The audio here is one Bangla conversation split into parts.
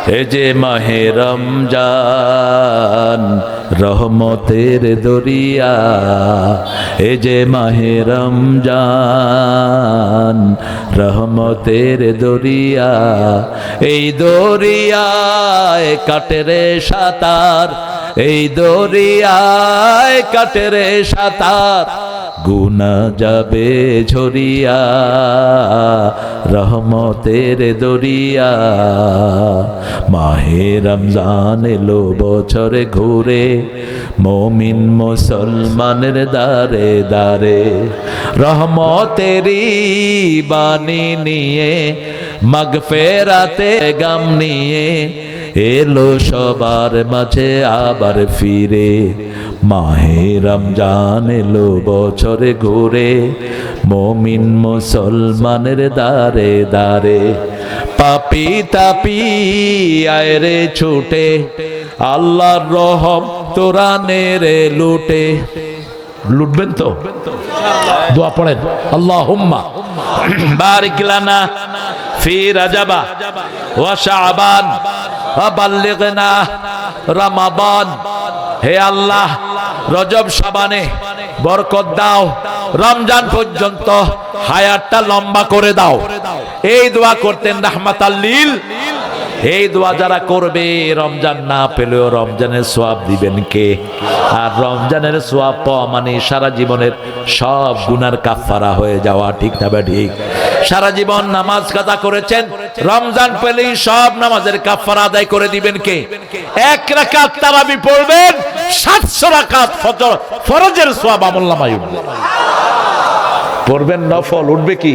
এ যে মাহে রমজান রহমতের দরিয়া, এ যে মাহে রমজান রহমতের দরিয়া, এই দরিয়ায় কাটে রে সাঁতার, এই দরিয়ায় কাটে রে সাঁতার, গুনাহ যাবে ঝরিয়া রহমতের দরিয়া। মাহে রমজান এলো বছরে ঘুরে, মুমিন মুসলমানের দারে দারে, রহমতেরই বাণী নিয়ে মাগফিরাতে গাম নিয়ে এলো সবার মাঝে আবার ফিরে। মাহে রমজান এলো বছরে ঘুরে, মুমিন মুসলমানের দারে দারে, পাপী তাপী আয় রে ছুটে, আল্লাহর রহম তোরা নে রে লুটে। লুটবেন তো? দোয়া পড়েন, আল্লাহুম্মা বারিক লানা ফি রাজাবা ওয়া শাবান ওয়া বাল্লিগনা রমাদান। হে আল্লাহ, রজব শাবানে বরকত দাও, রমজান পর্যন্ত হায়াতটা লম্বা করে দাও। এই দোয়া করতেন রাহমাতাল লিল। এই দোয়া যারা করবে, রমজান না পেলেও রমজানের সওয়াব দিবেন কে? আর রমজানের সওয়াব পাওয়া মানে সারা জীবনের সব গুনার কাফারা হয়ে যাওয়া, ঠিক না ঠিক? সারা জীবন নামাজ কাজা করেছেন, রমজান পেলেই সব নামাজের কাফারা আদায় করে দিবেন কে? এক রাকাত তারাবি পড়বেন, 700 রাকাত ফরজের সওয়াব আমলনামায় উঠবে। পড়বেন নফল, উঠবে কি?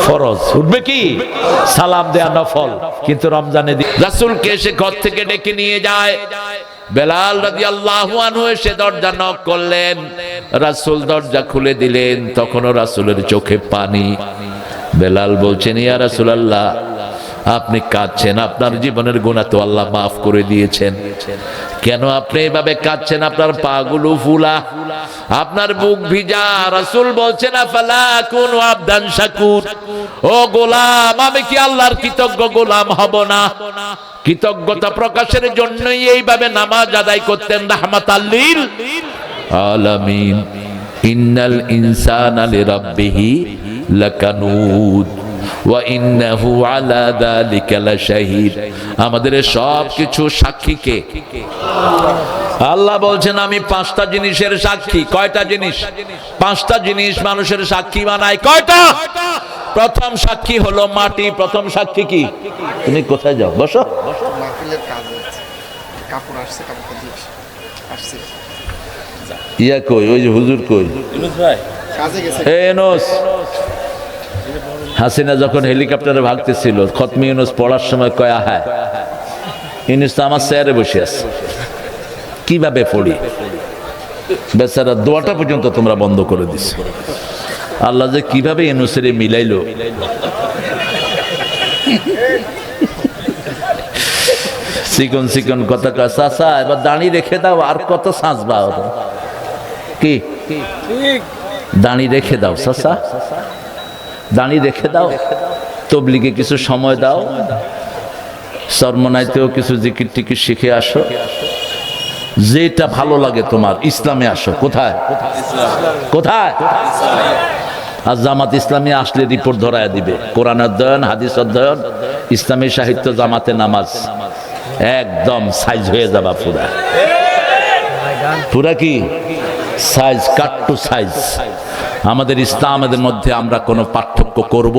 ফরজ। উঠবে কি? সালাম দেয়া নফল। কিন্তু রমজানে রাসূলকে এসে ঘর থেকে ডেকে নিয়ে যায়। বেলাল রাদিয়াল্লাহু আনহু এসে দরজা নক করলেন, রাসূল দরজা খুলে দিলেন। তখনও রাসূলের চোখে পানি। বেলাল বলছেন, ইয়া রাসূলুল্লাহ, আপনি কাঁদছেন, আপনার জীবনের গুনাহ তো আল্লাহ মাফ করে দিয়েছেন, কেন আপনি এভাবে কাঁদছেন? আপনার পাগুলো ফুলা, আপনার বুক ভিজা। রাসূল বলছেন, আফালা কুনু আবদান শাকুর, ও গোলাম, আমি কি আল্লাহর কৃতজ্ঞ গোলাম হব না? কৃতজ্ঞতা প্রকাশের জন্যই এইভাবে নামাজ আদায় করতেন রাহমাতাল লিল আলামিন। ইন্নাল ইনসানা লিরাব্বিহি লাকানুদ ওয়া ইন্নাহু আলা যালিকা লাশাহিদ। আমাদের সব কিছু সাক্ষী কে? আল্লাহ বলছেন, আমি 5টা জিনিসের সাক্ষী। কয়টা জিনিস? 5টা জিনিস মানুষের সাক্ষী বানায়। কয়টা? প্রথম সাক্ষী হলো মাটি। প্রথম সাক্ষী কি? তুমি কোথায় যাও? বসো। মাহফিলের কাজ হচ্ছে, কাপড় আসছে, কাপড় দিয়ে আসছে। ইয়া কই? ওই যে হুজুর কই? ইউনুস ভাই কাজে গেছে। হে ইউনুস, হাসিনা যখন হেলিকপ্টারে ভাগতেছিল, খতমে ইউনুস পড়ার সময় কয়, হ্যাঁ, ইউনুস তো আমার চেয়ারে বসে আছে, কিভাবে পড়ি? বেচারা দোয়াটা পর্যন্ত তোমরা বন্ধ করে দিস। আল্লাহ যে কিভাবে ইউনুসের মিলাইলো। চিকন চিকন কথা কয়, চাচা এবার দাঁড়ি রেখে দাও, আর কত সাঁচবা? কি দাঁড়ি রেখে দাও চাচা, দাঁড়ি রেখে দাও, তবলিগে কিছু সময় দাও, সরমনাইতেও কিছু জিকির টিকির শিখে আসো, যেটা ভালো লাগে তোমার, ইসলামে আসো। কোথায়? কোথায়? আর জামাত ইসলামী আসলে রিপোর্ট ধরায় দিবে, কোরআন অধ্যয়ন, হাদিস অধ্যয়ন, ইসলামী সাহিত্য, জামাতে নামাজ, একদম সাইজ হয়ে যাবা পুরা। পুরা কি সাইজ, কাট টু সাইজ। আমাদের ইসলামের মধ্যে আমরা কোনো পার্থক্য করব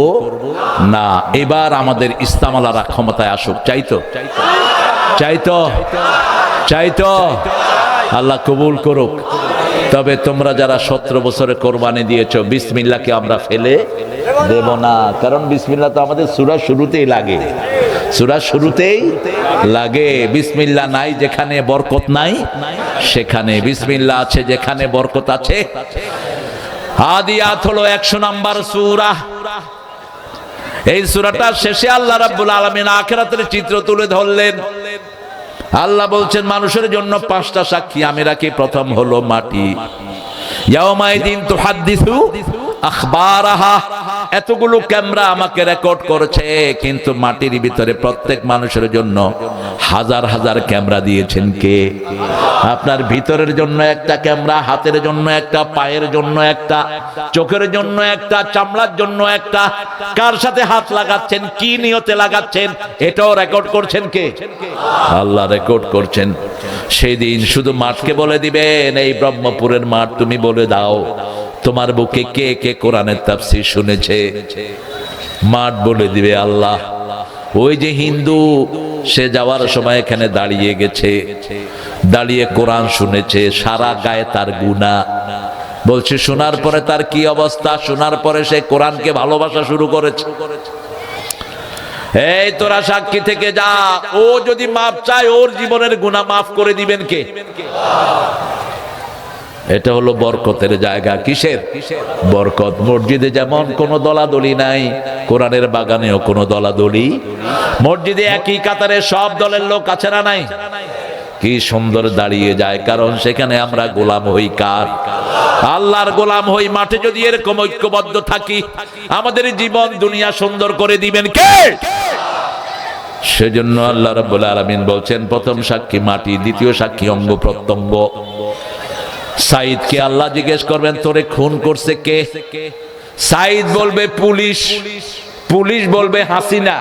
না। এবার আমাদের ইসলামওয়ালারা ক্ষমতায় আসুক। চাইতো? চাইতো? চাইতো? আল্লাহ কবুল করুক। তবে তোমরা যারা 17 বছরে কোরবানি দিয়েছো, বিসমিল্লাহকে আমরা ফেলে দেব না। কারণ বিসমিল্লাহ তো আমাদের সূরা শুরুতেই লাগে, সূরা শুরুতেই লাগে। বিসমিল্লাহ নাই যেখানে বরকত নাই সেখানে, বিসমিল্লাহ আছে যেখানে বরকত আছে। আদিয়াত হলো 100 নম্বর সূরা। এই সূরাটার শেষে আল্লাহ রাব্বুল আলামিন আখিরাতের চিত্র তুলে ধরলেন। আল্লাহ বলছেন, মানুষের জন্য 5টা সাক্ষী আমি রাখি। প্রথম হলো মাটি। ইয়াউমাইদিন তুহাদ্দিসু আখবারাহা, এতগুলো ক্যামেরা আমাকে রেকর্ড করেছে, কিন্তু মাটির ভিতরে প্রত্যেক মানুষের জন্য হাজার হাজার ক্যামেরা দিয়েছেন কে? আপনার ভিতরের জন্য একটা ক্যামেরা, হাতের জন্য একটা, পায়ের জন্য একটা, চোখের জন্য একটা, চামড়ার জন্য একটা। কার সাথে হাত লাগাচ্ছেন, কি নিয়তে লাগাচ্ছেন, এটাও রেকর্ড করছেন কে? আল্লাহ রেকর্ড করছেন। সেই দিন শুধু মাঠকে বলে দিবেন, এই ব্রহ্মপুরের মাঠ তুমি বলে দাও তোমার বুকে কে কে কোরআনের তাফসীর শুনেছে। মাঠ বলে দিবে আল্লাহ। ওই যে হিন্দু, সে যাওয়ার সময় এখানে দাঁড়িয়ে গেছে, দাঁড়িয়ে কোরআন শুনেছে, সারা গায়ে তার গুনাহ। বলছে শোনার পরে তার কি অবস্থা, শোনার পরে সে কোরআনকে ভালোবাসা শুরু করেছে। এই তোরা সাক্ষী থেকে যা, ও যদি মাপ চায় ওর জীবনের গুনাহ মাফ করে দিবেন কে? এটা হলো বরকতের জায়গা। কিসের বরকত? মসজিদে যেমন কোনো দলাদলি নাই, কোরআনের বাগানেও কোনো দলাদলি। মসজিদে একই কাতারে সব দলের লোক আছে না নাই? কি সুন্দর দাঁড়িয়ে যায়, কারণ সেখানে আমরা গোলাম হই কার? আল্লাহর গোলাম হই। মাঠে যদি এরকম ঐক্যবদ্ধ থাকি, আমাদের জীবন দুনিয়া সুন্দর করে দিবেন কে? সেজন্য আল্লাহ রাব্বুল আলামিন বলছেন, প্রথম সাক্ষী মাটি, দ্বিতীয় সাক্ষী অঙ্গ প্রত্যঙ্গ। সাইদকে আল্লাহ জিজ্ঞেস করবেন, তোরে খুন করছে কে? সাইদ বলবে পুলিশ, পুলিশ বলবে হাসিনা।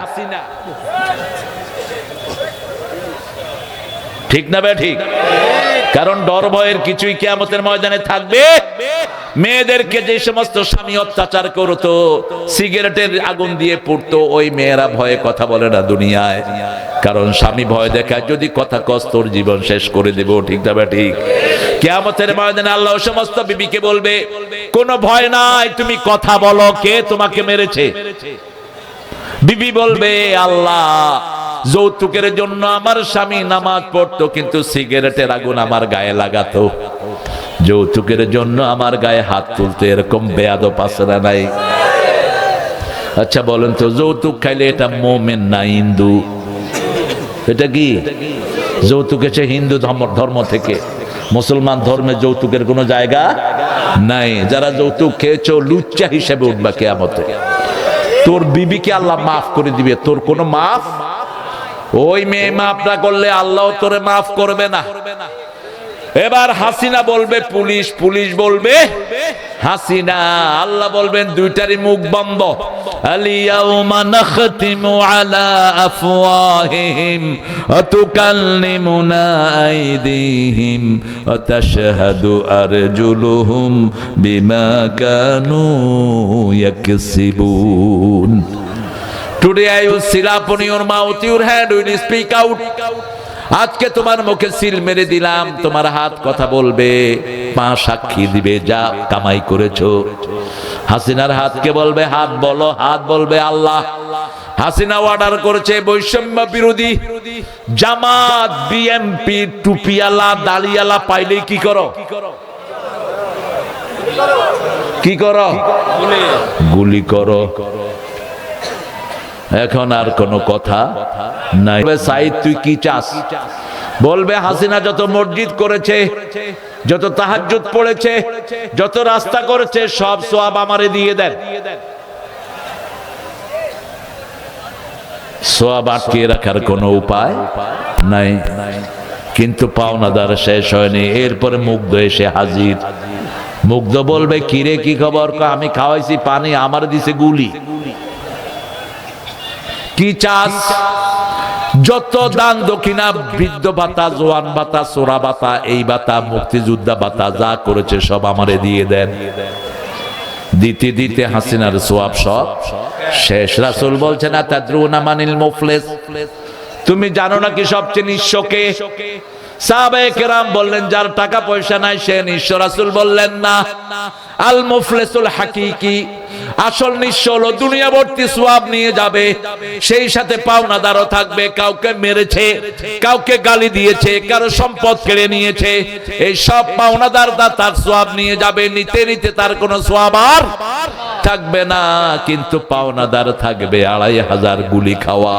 ঠিক না বে ঠিক? কারণ ডর ভয়ের কিছুই কিয়ামতের ময়দানে থাকবে। মেয়েদেরকে যে সমস্ত স্বামী অত্যাচার করতো, সিগারেটের আগুন দিয়ে পুড়তো, ওই মেয়েরা ভয়ে কথা বলে না দুনিয়ায়, কারণ স্বামী ভয় দেখায়, যদি কথা কস তোর জীবন শেষ করে দেব। ঠিক না ঠিক? কিয়ামতের ময়দানে আল্লাহ সমস্ত বিবিকে বলবে, কোনো ভয় নাই, তুমি কথা বলো, কে তোমাকে মেরেছে? বিবি বলবে, আল্লাহ, যৌতুকের জন্য আমার স্বামী নামাজ পড়তো, কিন্তু সিগারেটের আগুন আমার গায়ে লাগাতো। যৌতুকের জন্য আমার গায়ে হাত তুলতে, এরকম বেয়াদব আছে না নাই? আচ্ছা বলেন তো, যৌতুক খাইলে এটা মোমেন না হিন্দু? এটা কি যৌতুক? এসে হিন্দু ধর্ম থেকে। মুসলমান ধর্মে যৌতুকের কোনো জায়গা নাই। যারা যৌতুক খেয়েছো লুচ্চা হিসেবে উঠবা কিয়ামতে। তোর বিবিকে আল্লাহ মাফ করে দিবে, তোর কোনো মাফ। ওই মেয়ে মাফ না করলে আল্লাহ তোরে মাফ করবে না। এবার হাসিনা বলবে পুলিশ, পুলিশ বলবে হাসিনা। আল্লাহ বলবেন দুইটারই মুখ বন্ধ। আলিয়াউমা নাখতিমু আলা আফওয়াহিহিম ওয়া তুকাল্লিমুনা আইদিহিম ওয়া তাশহাদু আরজুলুহুম বিমা Kanu ইয়াকসিবুন। Today I will seal upon your mouth, your hand will speak out. আজকে তোমার মুখে সিল মেরে দিলাম, তোমার হাত কথা বলবে, পা সাক্ষী দিবে যা কামাই করেছো। হাসিনার হাতকে বলবে হাত বলো, হাত বলবে আল্লাহ। হাসিনা অর্ডার করেছে বৈষম্য বিরোধী জামাত, বিএমপি, টুপিয়ালা, দাড়িয়ালা পাইলেই কি করো? কি করো? গুলি করো। এখন আর কোনো কথা নাই। সাইদ তুই কি চাস? বলবে হাসিনা যত মসজিদ করেছে, যত তাহাজ্জুদ পড়েছে, যত রাস্তা করেছে, সব সওয়াব আমারে দিয়ে দেন। সওয়াব আটকে রাখার কোনো উপায় নাই। কিন্তু পাওনাদার শেষ হয়নি। এরপরে মুগ্ধ এসে হাজির। মুগ্ধ বলবে কিরে কি খবর? আমি খাওয়াইছি পানি, আমার দিছে গুলি। কি চাস? যত দান দক্ষিণা, বৃদ্ধ ভাতা, জোয়ান ভাতা, সোরা ভাতা, এই ভাতা, মুক্তিযোদ্ধা ভাতা যা করেছে সব আমারে দিয়ে দেন। দিতে দিতে হাসিনার সোয়াব সব শেষ। রাসূল বলছেন আতাদরুনা মানিল মুফলিস, তুমি জানো নাকি সবচেয়ে নিঃস্বকে? সাহাবায়ে কেরাম বললেন যার টাকা পয়সা নাই সে নিঃস্ব। রাসূল বললেন না, আল মুফলিসুল হাকিকি, আসল নিঃস্ব হলো দুনিয়া ভর্তি সওয়াব নিয়ে যাবে, সেই সাথে পাওনাদারও থাকবে। কাউকে মেরেছে, কাউকে গালি দিয়েছে, কারো সম্পদ কেড়ে নিয়েছে, এই সব পাওনাদার তার সওয়াব নিয়ে যাবে। নিতে নিতে তার কোনো সওয়াব আর থাকবে না, কিন্তু পাওনাদার থাকবে ২৫০০ গুলি খাওয়া।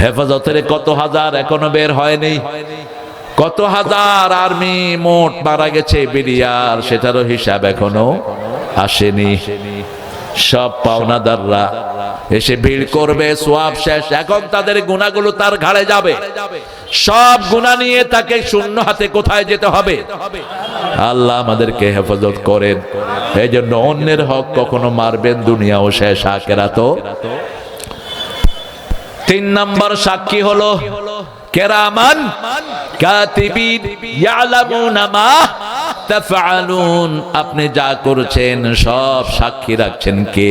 হেফাজতের কত হাজার এখনো বের হয়নি, কত হাজার আর্মি মোট মারা গেছে বিডিআর, সেটারও হিসাব এখনো আসেনি। সব পাওনাদাররা এসে ভিড় করবে, সোয়াব শেষ, এখন তাদের গুনাহগুলো তার ঘাড়ে যাবে। সব গুনাহ নিয়ে তাকে শূন্য হাতে কোথায় যেতে হবে? আল্লাহ আমাদেরকে হেফাজত করেন। এই জন্য অন্যের হক কখনো মারবেন, দুনিয়াও শেষ, আখিরাতও। 3 নম্বর সাক্ষী হলো কেরামান কাতিবিন ইয়ালামুনা মা তাফআলুন। আপনি যা করছেন সব সাক্ষী রাখছেন কে?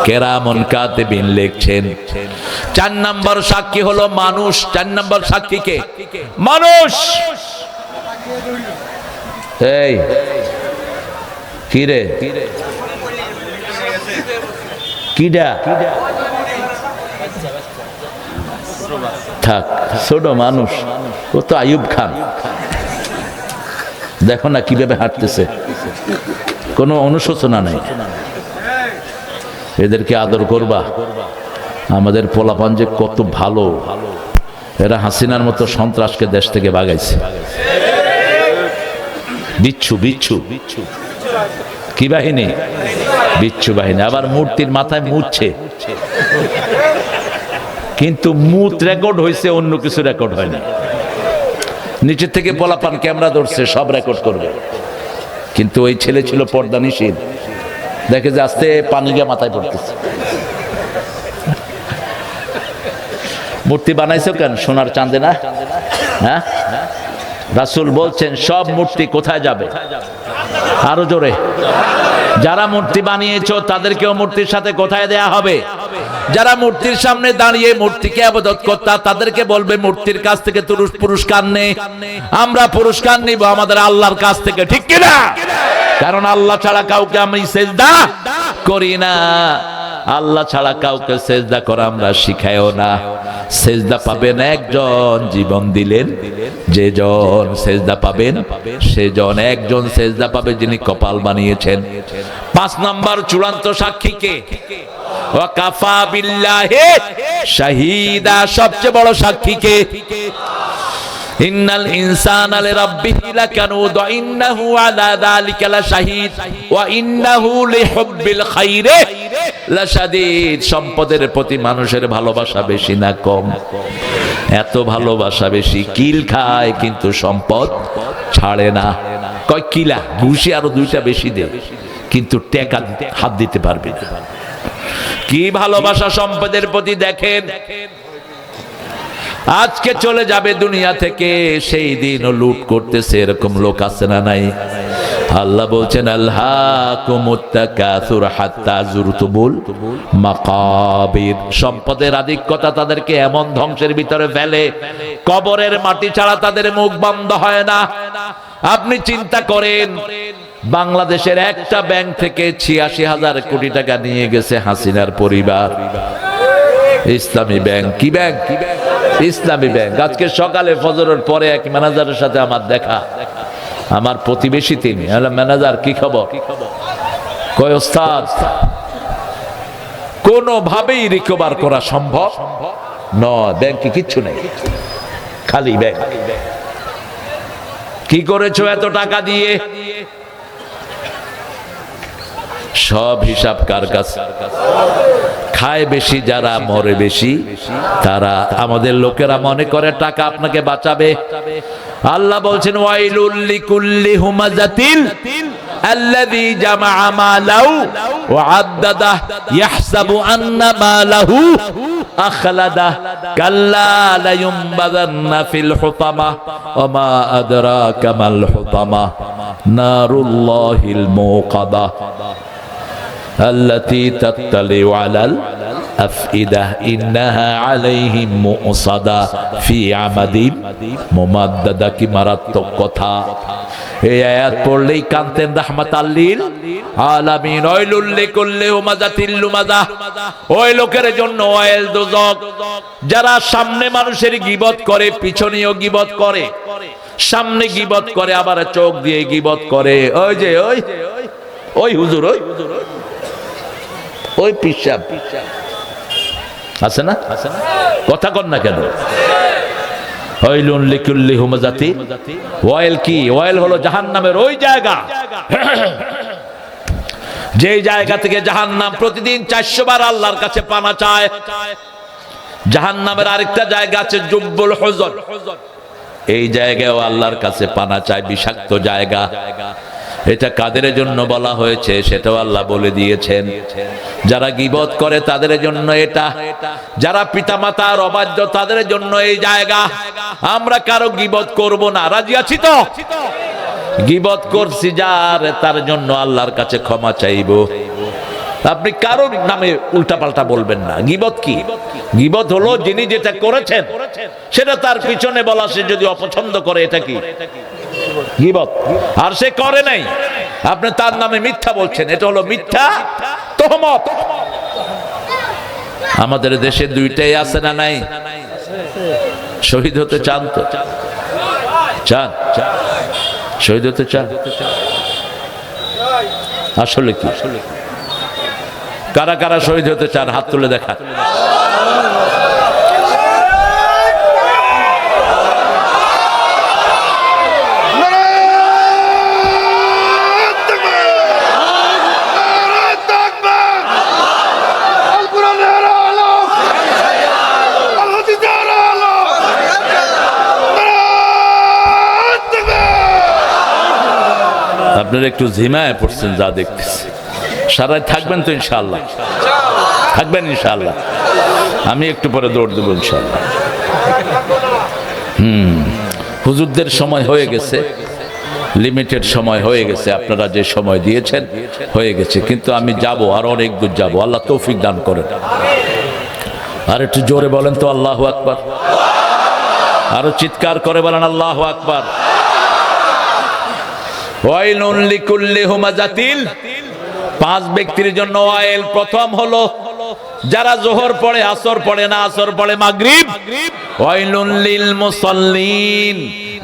কেরামন কাতিবিন লিখছেন। 4 নম্বর সাক্ষী হলো মানুষ। 4 নম্বর সাক্ষী কে? মানুষ। এই কি রে, কিডা? থাক, ছোট মানুষ, ও তো আইয়ুব খান। দেখো না কিভাবে হাঁটতেছে, কোনো অনুশোচনা নেই। এদেরকে আদর করবা। আমাদের পোলাপান যে কত ভালো, এরা হাসিনার মতো সন্ত্রাসকে দেশ থেকে ভাগাইছে। বিচ্ছু বিচ্ছু কি বাহিনী? বিচ্ছু বাহিনী। আবার মূর্তির মাথায় মুছছে, কিন্তু মুত রেকর্ড হয়েছে, অন্য কিছু রেকর্ড হয় না। নিচের থেকে পোলাপান ক্যামেরা ধরছে, সব রেকর্ড করবে। কিন্তু ওই ছেলে ছিল পর্দানিশীল, দেখে যে আস্তে পানি গিয়ে মাথায় পড়তেছে। মূর্তি বানাইছো কেন? সোনার চাঁদে না? হ্যাঁ, রাসূল বলছেন সব মূর্তি কোথায় যাবে? আরো জোরে। যারা মূর্তি বানিয়েছো তাদেরকেও মূর্তির সাথে কোথায় দেয়া হবে? যারা মূর্তির সামনে দাঁড়িয়ে মূর্তিকে ইবাদত করতা, তাদেরকে বলবে মূর্তির কাছ থেকে পুরস্কার নে, আমরা পুরস্কার নিব আমাদের আল্লাহর কাছ থেকে, ঠিক কিনা? কারণ আল্লাহ ছাড়া কাউকে আমি সেজদা করি না। আল্লাহ ছাড়া কাউকে সেজদা করা আমরা শিখাইও না। সেজদা পাবেন একজন, জীবন দিলেন যেজন সেজদা পাবেন সেজন। একজন সেজদা পাবে যিনি কপাল বানিয়েছেন। 5 নম্বর চূড়ান্ত সাক্ষী কে? ওয়া কাফা বিল্লাহি শাহিদা। সবচেয়ে বড় সাক্ষী কে? ইন্নাল ইনসানা লিরাব্বিহি লাকানুদ ওয়া ইন্নাহু আলা যালিকা লাশাহিদ ওয়া ইন্নাহু লিহুব্বিল খাইরি লাশাদীদ। সম্পদের প্রতি মানুষের ভালোবাসা বেশি না কম? এত ভালোবাসা বেশি, কিল খায় কিন্তু সম্পদ ছাড়ে না। কয় কিলা ঘুষি আরো 2টা বেশি দে, কিন্তু টাকা হাত দিতে পারবে না। কি ভালোবাসা সম্পদের প্রতি দেখেন। আজকে চলে যাবে দুনিয়া থেকে, সেই দিনও লুট করতেছে, এরকম লোক আছে না নাই? আল্লাহ বলছেন আলহাকুমুত তাকাসুর হাত্তা যুরতুমুল মাকাবির। সম্পদের আধিক্যতা তাদেরকে এমন ধ্বংসের ভিতরে ফেলে, কবরের মাটি ছাড়া তাদের মুখ বন্ধ হয় না। আপনি চিন্তা করেন, বাংলাদেশের একটা ব্যাংক থেকে 86,000 কোটি টাকা নিয়ে গেছে হাসিনার পরিবার। ইসলামী ব্যাংক। কি ব্যাংক? ইসলামী ব্যাংক। আজকে সকালে ফজরের পরে এক ম্যানেজারের সাথে আমার দেখা, আমার প্রতিবেশী তিনি। ম্যানেজার কি খবর? কয় ওস্তাদ কোনোভাবেই রিকভার করা সম্ভব নয়, ব্যাংকে কিচ্ছু নেই, খালি ব্যাংক। কি করেছো এত টাকা দিয়ে? সব হিসাব কার কাছে? খায় বেশি যারা, মরে বেশি তারা। আমাদের লোকেরা মনে করে টাকা আপনাকে বাঁচাবে। আল্লাহ বলছেন ওয়াইলুল লিকুল্লি হুমাযাতিল আল্লাযী জামাআ মালাহু ওয়া আদ্দাদাহ ইয়াহসাবু আন্না মালাহু আখলাদাহ কাল্লা লা ইউনবাযান্না ফিল হুতামা ওয়া মা আদরাকা মাল হুতামা নারুল্লাহিল মুকাদা আল্লাতী তাত্তালিউ আলাল আফইদা ইন্নাহা আলাইহিম মুসাদা ফি আমাদিন মুমাদ্দাদা। কি মারাত্মক কথা! এই আয়াত পড়লেই কানতেন রাহমাতাল লিল আলামিন। ওয়াইলুল লিকুল্লি হুমাযাতিল লুমাযা। ওই লোকের জন্য ওয়াইল দোজক, যারা সামনে মানুষের গীবত করে, পিছনেও গীবত করে। সামনে গীবত করে, আবার চোখ দিয়ে গীবত করে। ওই যে ওই হুজুর, ওই পিসাব আছে না? কথা কন না কেন? ওয়াইলুন লিকুল্লি হুমাযাতি। ওয়াইল কি? ওয়াইল হলো জাহান্নামের ওই জায়গা যে জায়গা থেকে জাহান্নাম প্রতিদিন 400 বার আল্লাহর কাছে পানা চায়। জাহান্নামের আরেকটা জায়গা আছে জুব্বুল হুজর, এই জায়গায়ও আল্লাহর কাছে পানা চায়, বিষাক্ত জায়গা। এটা কাদের জন্য বলা হয়েছে সেটাও আল্লাহ বলে দিয়েছেন। যারা গীবত করে তাদের জন্য এটা, যারা পিতামাতার অবাধ্য তাদের জন্য এই জায়গা। আমরা কারো গীবত করব না, রাজি আছি তো? গীবত করছি যার, তার জন্য আল্লাহর কাছে ক্ষমা চাইবো। আপনি কারোর নামে উল্টাপাল্টা বলবেন না। গীবত কি? গীবত হলো যিনি যেটা করেছেন সেটা তার পিছনে বলা, সে যদি অপছন্দ করে এটা কি গীবত। আর সে করে নাই, আপনি তার নামে মিথ্যা বলছেন, এটা হলো মিথ্যা তোহমত। আমাদের দেশে দুইটাই আছে না নাই? শহীদ হতে চান তো? চান? শহীদ হতে চান? আসলে কি? কারা কারা শহীদ হতে চান হাত তুলে দেখা। আপনারা একটু ঝিমায় পড়ছেন যা দেখতেছি। সারাই থাকবেন তো ইনশাআল্লাহ? থাকবেন ইনশাআল্লাহ? আমি একটু পরে দৌড় দেবো ইনশাআল্লাহ। হুজুরদের সময় হয়ে গেছে, লিমিটেড সময় হয়ে গেছে। আপনারা যে সময় দিয়েছেন হয়ে গেছে, কিন্তু আমি যাব, আর অনেক দূর যাব। আল্লাহ তৌফিক দান করেন। আর একটু জোরে বলেন তো আল্লাহু আকবার। আরো চিৎকার করে বলেন আল্লাহু আকবার। ওয়াইলুন লিকুল্লি হুমাজাতিল, 5 ব্যক্তির জন্য ওয়াইল। প্রথম হলো যারা যোহর পড়ে, আসর পড়ে না, আসর পড়ে মাগরিব। ওয়াইলুন লিল মুসাল্লিন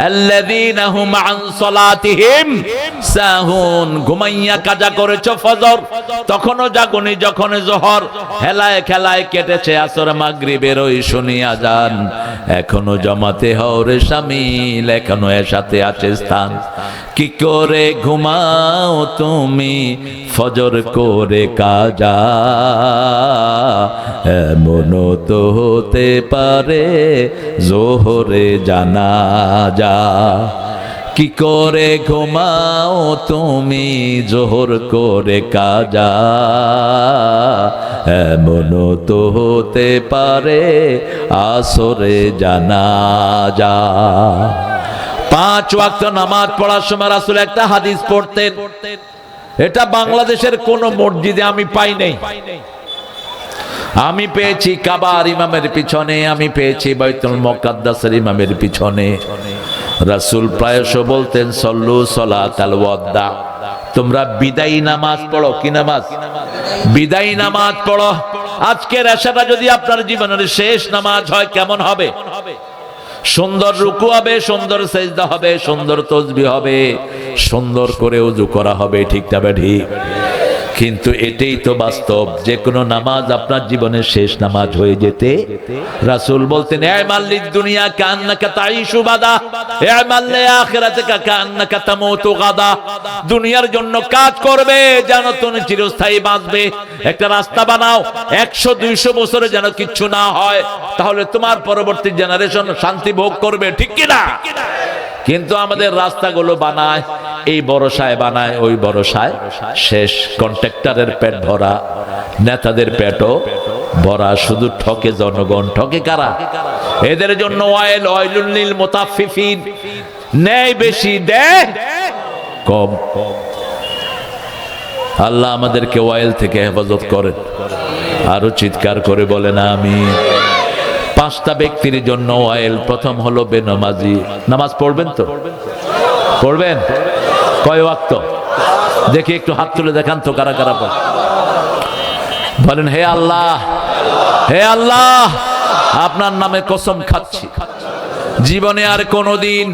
আল্লাযীনা হুম আন সালাতিহিম সাহুন। ঘুমাইয়া কাজা করেছো ফজর, তখনও জাগুনি যখন যোহর। হেলায় খেলায় কেটেছে আসর, মাগরিবের ওই শুনি আজান। এখনো জমাতে হওরে শামিল, এখনো এর সাথে আছে স্থান। কি করে ঘুমাও তুমি ফজর করে কাজা, এমনও তো হতে পারে যোহরে জানাজা। কি করে ঘুমাও তুমি যোহর করে কাজা, এমনও তো হতে পারে আসরে জানাজা। 5 ওয়াক্ত নামাজ পড়ার সময় রাসূল একটা হাদিস পড়তেন। এটা বাংলাদেশের কোন মসজিদে আমি পাই নাই। আমি পেয়েছি কাবার ইমামের পিছনে, আমি পেয়েছি বাইতুল মুকাদ্দাসের ইমামের পিছনে। রাসূল প্রায়শ বলতেন সল্লু সলাতাল ওয়াদা, তোমরা বিদায়ী নামাজ পড়ো। কি নামাজ? বিদায়ী নামাজ পড়ো। আজকের এশাটা যদি আপনার জীবনের শেষ নামাজ হয় কেমন হবে? সুন্দর রুকু হবে, সুন্দর সেজদা হবে, সুন্দর তাসবিহ হবে, সুন্দর করে ওযু করা হবে, ঠিক না ঠিক? কিন্তু এটাই তো বাস্তব। যে কোনো নামাজ আপনার জীবনের শেষ নামাজ হয়ে যেতে রাসূল বলতেন, ইমাল লিদ দুনিয়া কান্নাকা তাইশু বাদা, ইমাল লি আখিরাতিকা কান্নাকা তামুতু গাদা। দুনিয়ার জন্য কাজ করবে যেন তুমি চিরস্থায়ী বাঁচবে। একটা রাস্তা বানাও 100-200 বছরে যেন কিচ্ছু না হয়, তাহলে তোমার পরবর্তী জেনারেশন শান্তি ভোগ করবে, ঠিক কি না? কিন্তু আমাদের রাস্তাগুলো বানায় এই ভরসায়, বানায় ওই ভরসায়, শেষ কন্ট্রাক্টরের পেট ভরা, নেতাদের পেটও ভরা, শুধু ঠকে জনগণ। ঠকে কারা? এদের জন্য ওয়াইল, ওয়াইলুল লিল মুতাফফিফিন। নেয় বেশি, দেয় কম। আল্লাহ আমাদেরকে ওয়াইল থেকে হেফাজত করেন। আরো চিৎকার করে বলেন আমিন। 5টা ব্যক্তির জন্য ওয়াইল। প্রথম হলো বেনামাজি। নামাজ পড়বেন তো? পড়বেন? কয় ওয়াক্ত? দেখি একটু হাত তুলে দেখান তো কারা কারা পড়ে। বলেন, হে আল্লাহ, হে আল্লাহ, আপনার নামে কসম খাচ্ছি, জীবনে আর কোনোদিন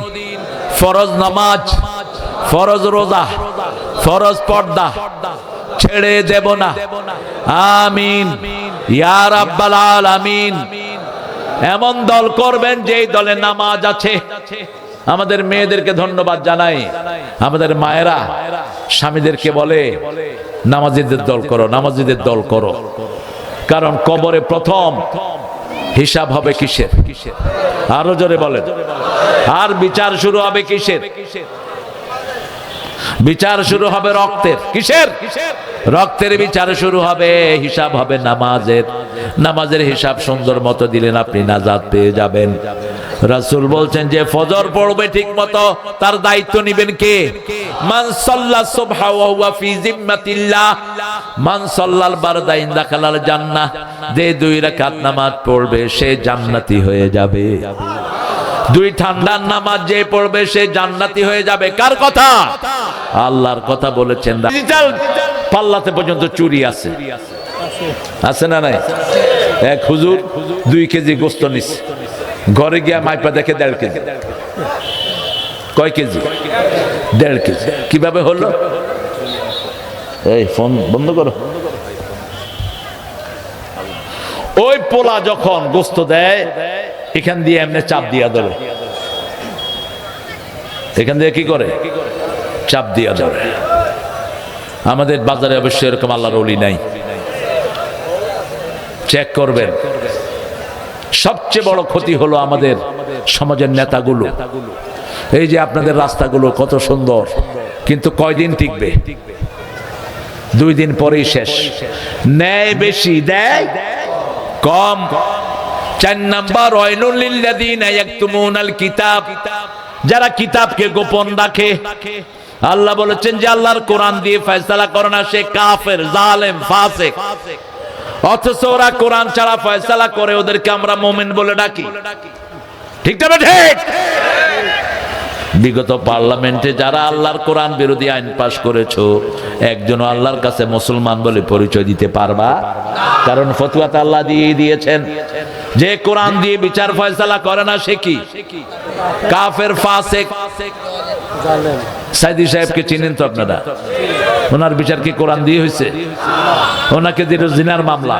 ফরজ নামাজ, ফরজ রোজা, ফরজ পর্দা ছেড়ে দেব না। আমিন ইয়া রাব্বাল আলামিন। এমন দল করবেন যেই দলে নামাজ আছে, আমাদের মেয়েদেরকে ধন্যবাদ জানাই। আমাদের মায়েরা স্বামীদেরকে বলে নামাজীদের দল করো, নামাজীদের দল করো। কারণ কবরে প্রথম হিসাব হবে কিসের? আরো জোরে বলেন। আর বিচার শুরু হবে কিসের? বিচার শুরু হবে রক্তের। কিসের? রক্তের বিচার শুরু হবে, হিসাব হবে নামাজের। নামাজের হিসাব সুন্দর মতো দিলেন আপনি নাজাত পেয়ে যাবেন। রাসূল বলছেন যে ফজর পড়বে ঠিক মতো, তার দায়িত্ব নেবেন কে? মান সাল্লা সুবহা ওয়া হুয়া ফি জিম্মাতিল্লাহ, মান সাল্লাল বারদাইন দাখালাল জান্নাহ। যে 2 রাকাত নামাজ পড়বে সে জান্নাতি হয়ে যাবে। 2 ঠান্ডার নামাজ যে পড়বে সে জান্নাতি হয়ে যাবে। কার কথা? আল্লাহর কথা বলেছেন। ডিজিটাল পাল্লাতে পর্যন্ত চুরি আছে, আছে না নাই? এক হুজুর 2 কেজি গোস্ত নিছে, ঘরে গিয়া মাইপা দেখে 1.5 কেজি। কয় কেজি? 1.5 কেজি। কিভাবে হলো? এই ফোন বন্ধ করো। ওই পোলা যখন গোস্ত দেয় এখান দিয়ে এমনি চাপ দিয়া ধরে, এখান দিয়ে কি করে? চাপ দিয়া ধরে। আমাদের বাজারে অবশ্যই এরকম আল্লাহর ওলি নাই, চেক করবেন। সবচেয়ে বড় ক্ষতি হলো আমাদের সমাজের নেতাগুলো। এই যে আপনাদের রাস্তাগুলো কত সুন্দর, কিন্তু কয়দিন টিকবে? 2 দিন পরেই শেষ। ন্যায় বেশি, দেয় কম। 4 নাম্বার ওয়াইলুল লিল্লাযিনা ইয়াকতুমুনাল কিতাব, যারা কিতাবকে গোপন রাখে। আল্লাহ বলেছেন যে আল্লাহর কোরআন দিয়ে ফয়সালা করে না, সে কাফের, জালেম, ফাসিক। অথচ ওরা কোরআন ছাড়া ফয়সালা করে, ওদেরকে আমরা মুমিন বলে ডাকি। ঠিক না ঠিক? বিগত পার্লামেন্টে যারা আল্লাহর কোরআন বিরোধী আইন পাশ করেছো, একজনও আল্লাহর কাছে মুসলমান বলে পরিচয় দিতে পারবা? কারণ ফতোয়াতে আল্লাহ দিয়ে দিয়েছেন যে কোরআন দিয়ে বিচার ফয়সালা করে না সে কি? কাফের, ফাসিক, জালেম। সাইদি সাহেবকে চিনেন তো আপনারা? ওনার বিচার কি কোরআন দিয়ে হয়েছে? ওনাকে দিল জিনার মামলা।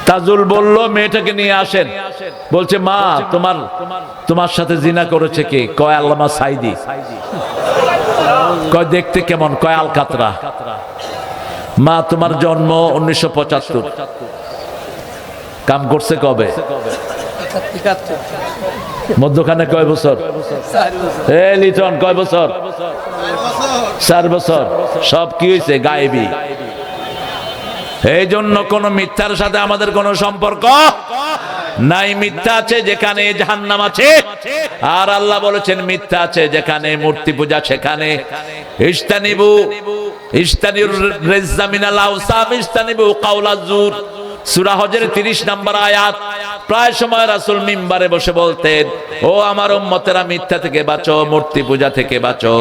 তাজুল বলল মেয়েটাকে নিয়ে আসেন, বলছে মা তোমার সাথে জিনা করেছে কে? কয় আল্লামা সাইদি। কয় দেখতে কেমন? কয় আলকাতরা। মা তোমার জন্ম 1975, কাম করছে কবে? মধ্যখানে কয় বছর? লিটন কয় বছর? 4 বছর। সব কি হয়েছে? গায়েবী। এই জন্য কোন মিথ্যার সাথে আমাদের কোনো সম্পর্ক নাই। মিথ্যা আছে যেখানে জাহান্নাম আছে, আর আল্লাহ বলেছেন মিথ্যা আছে যেখানে মূর্তি পূজা, সেখানে ইস্তানিবু রিজ্জা মিনাল আওসাম ইস্তানিবু কাওলাজ জুর। সূরা হজের 30 নম্বর আয়াত। প্রায় সময় রাসূল মিম্বারে বসে বলতেন, ও আমার উম্মতেরা মিথ্যা থেকে বাঁচো, মূর্তি পূজা থেকে বাঁচো।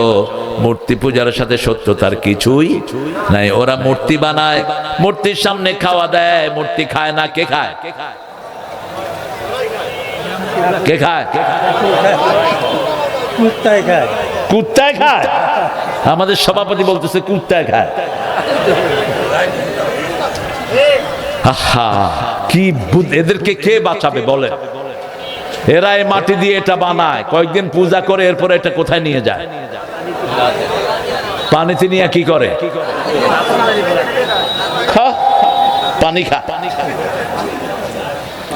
মূর্তি পূজার সাথে সত্যতার কিছুই নাই। ওরা মূর্তি বানায়, মূর্তির সামনে খাওয়া দেয়, মূর্তি খায় না। কে খায়? কে খায়? কুত্তায় খায়। কুত্তায় খায়? আমাদের সভাপতি বলতেছে কুত্তায় খায়। আহা, কি এদেরকে কে বাঁচাবে বলে? এরা এই মাটি দিয়ে এটা বানায়, কয়েকদিন পূজা করে, এরপরে এটা কোথায় নিয়ে যায়? পানিতে নিয়ে কি করে? পানি খা।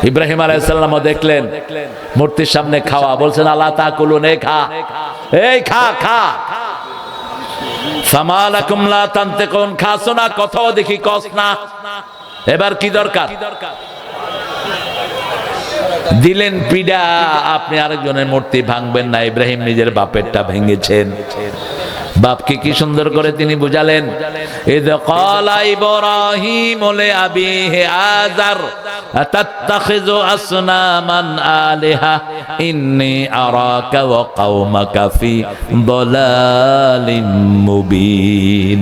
ইব্রাহিম আলাইহিস সালাম দেখলেন মূর্তির সামনে খাওয়া, বলছেন আল্লাহ তাকুলুন, এই খা, এই খা, খা। ফামালাকুম লা তানতিকুন, খাসো না, কথাও দেখি কস না। এবার কি দরকার? দিলেন পিডা। আপনি আরেকজনের মূর্তি ভাঙবেন না। ইব্রাহিম নিজের বাপেরটা ভেঙেছেন। বাপকে কি সুন্দর করে তিনি বুঝালেন। ইদ ক্বালা ইব্রাহিম লিআবিহি আযার আতাত্তাখিযু আসনামান আলিহা ইন্নী আরাকা ওয়া কওমাকা ফি দালালিম মুবিন।